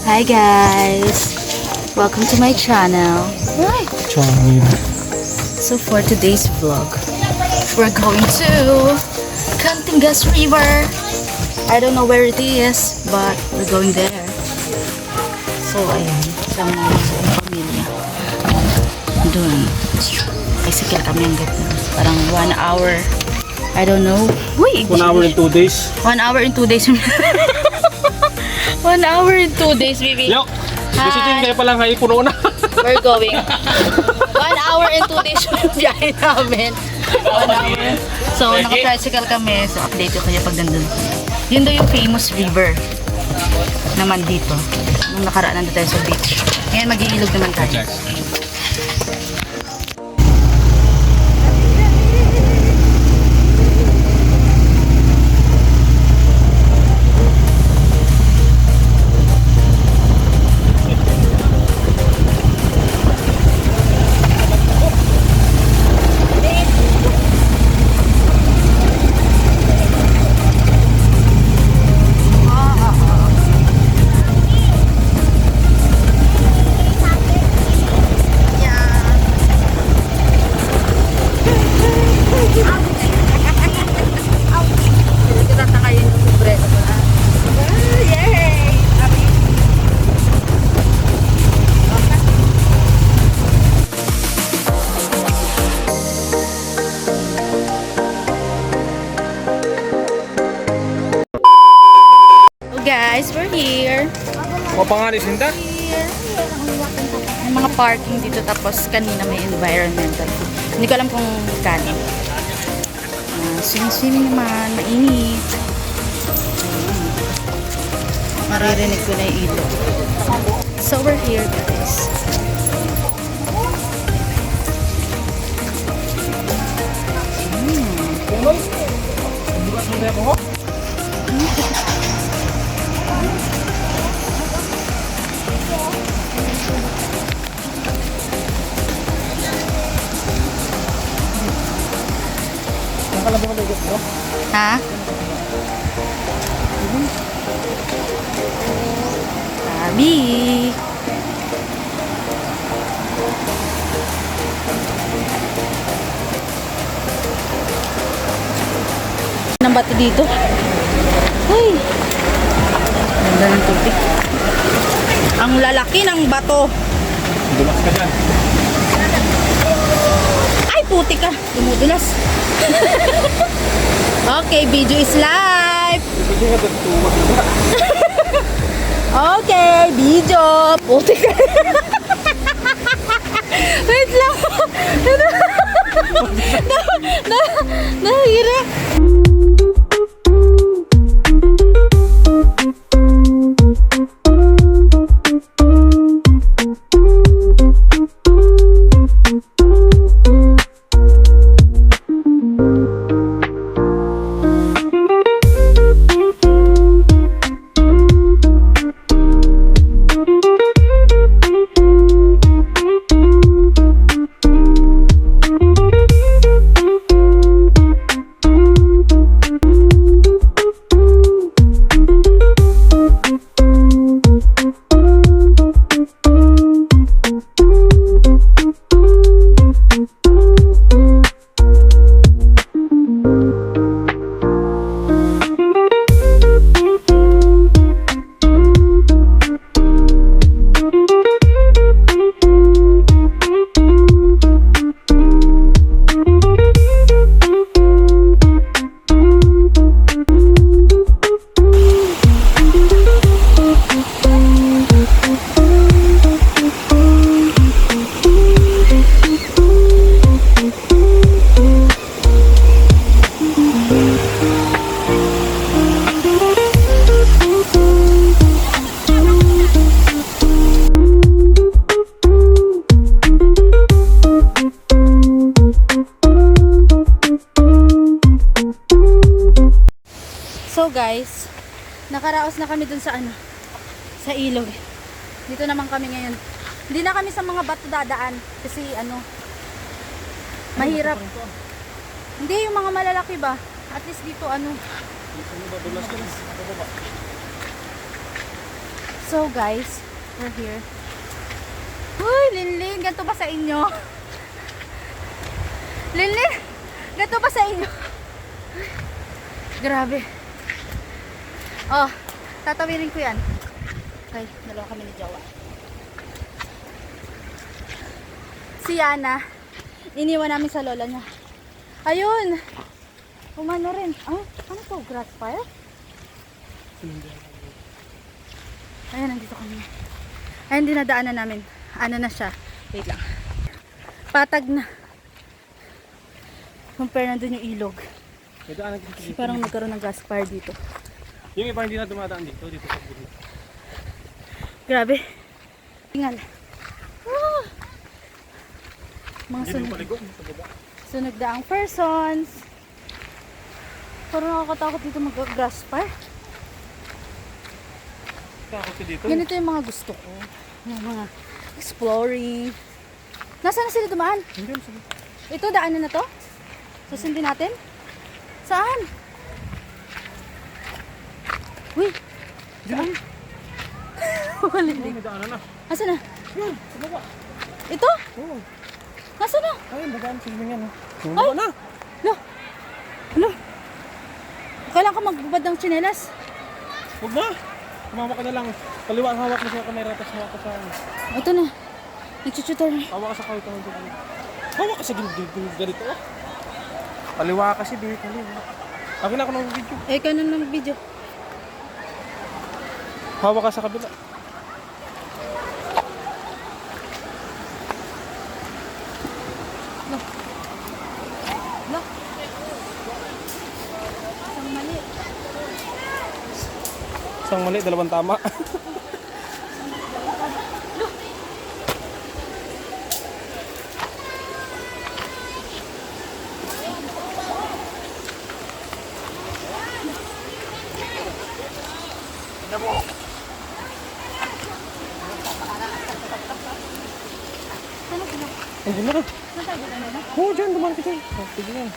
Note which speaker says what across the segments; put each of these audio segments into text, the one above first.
Speaker 1: Hi guys! Welcome to my channel. So for today's vlog, we're going to Cantingas River. I don't know where it is, but we're going there. So ayan, sama namin sa pamilya. Doon, bicycle kami hanggat parang 1 hour. I don't know. Wait!
Speaker 2: 1 hour and 2 days.
Speaker 1: 1 hour and 2 days. 1 hour and 2 days, baby.
Speaker 2: Yo! Visiting kayo palang kayo, puno na.
Speaker 1: We're going. 1 hour and 2 days yung biyahe namin. 1 hour. So, naka-tricycle kami. So, update ko kayo pag nandun. Yun daw yung famous river naman dito. Nung nakaraan nandun tayo sa beach. Ngayon, mag-iilog naman tayo. Guys, we're here.
Speaker 2: O pangalis hinta?
Speaker 1: May mga parking dito, tapos kanina may environmental. Hindi ko alam kung kanin. Swimming naman, mainit. Maririnig ko na yung ilog. So we're here guys. Ha? Sabi. Nang bato dito. Uy. Ganda ng tubig. Ang lalaki ng bato.
Speaker 2: Dulas ka dyan.
Speaker 1: Ay, puti ka. Dumudulas. Okay, video is live. Okay, video. Puti ka. Wait lang. Nahirap. So guys, nakaraos na kami dun sa sa ilog. Dito naman kami ngayon. Hindi na kami sa mga bato dadaan kasi mahirap. Hindi yung mga malalaki ba? At least dito So So guys, we're here. Uy, Linlin, ganito ba sa inyo? Linlin, ganito ba sa inyo? Grabe. Oh, tatawirin ko yan. Okay, dalawa kami ni Jawa. Si Yana, iniwan namin sa lola niya. Ayun! Umano rin. Ay, ano to? Grass fire? Ayan, nandito kami. Ayan, dinadaanan namin. Ano na siya? Wait lang. Patag na. Compare nandun yung ilog.
Speaker 2: May daanan dito.
Speaker 1: Kasi parang nagkaroon ng grass fire dito.
Speaker 2: Yung iba hindi na dumadaan dito sa gilid.
Speaker 1: Grabe. Tingal. Ah! Mga
Speaker 2: Hindi
Speaker 1: sunog.
Speaker 2: mo paligo sa baba.
Speaker 1: Sunog daang persons. Parang nakakatakot dito mag-grass fire.
Speaker 2: Takot ka dito.
Speaker 1: Ganito yung mga gusto ko. Yung mga exploring. Nasaan na sila dumaan?
Speaker 2: Hindi mo sabi.
Speaker 1: Ito, daanan na to? Susundin natin? Saan? Uy! Saan? Wala
Speaker 2: Oh, may daanan na.
Speaker 1: Nasaan na?
Speaker 2: Yun, sa baba.
Speaker 1: Ito?
Speaker 2: Oo.
Speaker 1: Nasaan na?
Speaker 2: Ayun, bagaan sa inyo yan.
Speaker 1: Ay!
Speaker 2: Baba na.
Speaker 1: Lo! Ano? Kailangan ka magbubad ng tsinelas.
Speaker 2: Huwag na. Kumawa ka na lang. Kaliwa ang hawak mo sa kamera, tapos hawak ka sa...
Speaker 1: Ito na. Nagchuchutor na.
Speaker 2: Hawak ka sa kawit. Hawak ka sa gilid ganito. Oh. Kaliwa kasi, di kaliwa. Akin ako ng video.
Speaker 1: Eh, ikaw na ng video.
Speaker 2: Hawak ka sa kabila.
Speaker 1: Lo! Isang mali.
Speaker 2: Isang mali, dalawang tama.
Speaker 1: Ano sila?
Speaker 2: Andiyan na.
Speaker 1: Saan tayo dito na?
Speaker 2: Oo, dyan, dumaan ka dyan. Oh, sige yan.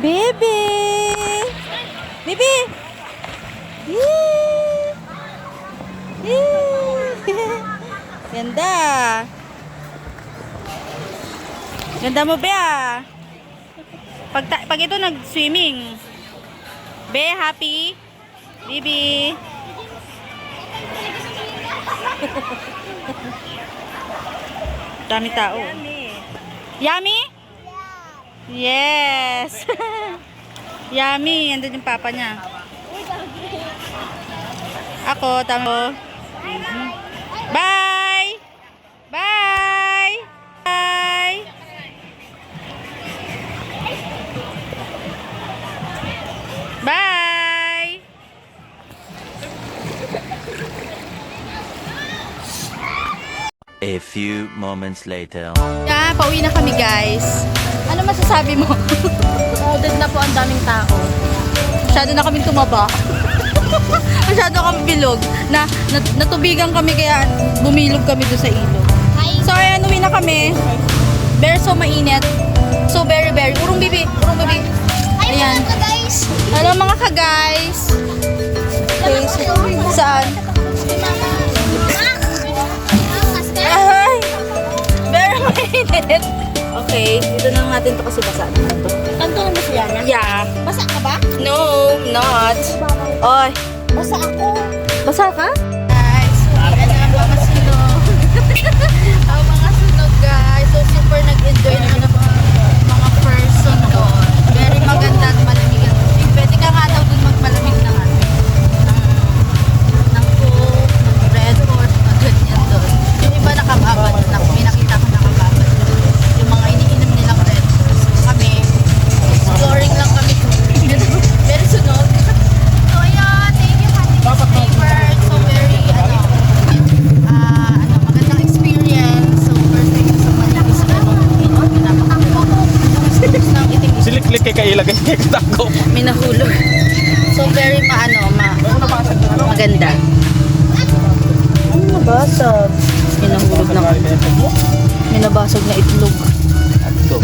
Speaker 1: Baby! Baby! Yee! Yee! Ganda! Ganda mo, Bea! Pag ito nag-swimming. Be, happy? Baby! Dami tao. Yummy? Yes! Yummy! Andun yung papa niya. Ako, tama. Bye! Bye! Bye! Bye!
Speaker 3: A few moments later.
Speaker 1: Yeah, pauwi na kami, guys. Ano masasabi mo?
Speaker 4: Crowded na po, ang daming tao.
Speaker 1: Masyado na kaming tumaba. Masyado kami bilog. Natubigan kami kaya bumilog kami doon sa ilog. So ayan, uwi na kami. Very so mainit. So very. Urong bibi. Ayan.
Speaker 4: guys!
Speaker 1: Hello mga ka-guys. Okay, saan? Ay! Very mainit. Okay, dito na natin to kasi basa na to.
Speaker 4: Kanto na ba siya na?
Speaker 1: Yeah.
Speaker 4: Basa ka ba?
Speaker 1: No, not. Oy,
Speaker 4: Basa ako.
Speaker 1: basa ka? Guys, ayan na ang mga sunog. Ang mga sunog, guys. So, super nag-enjoy naman ang mga person doon. Very maganda at malamig ang tubig. Pwede ka nga daw dun magmalamig na ano. nahulog. So, very maganda. Ano nabasag? May nahulog na may nabasag na itlog.
Speaker 2: Ito.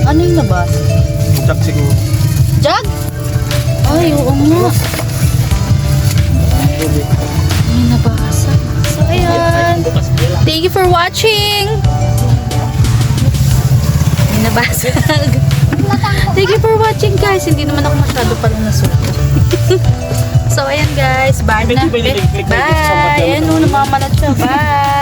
Speaker 1: Ano yung nabasag?
Speaker 2: Jack siguro.
Speaker 1: Jug? Ay, oo nga. May nabasag. So, ayan. Thank you for watching. May nabasag. Thank you for watching, guys. Hindi naman ako masyado palang nasuot. So, ayan, guys. Bye na. Bye. Ayan, namamalat siya. Bye.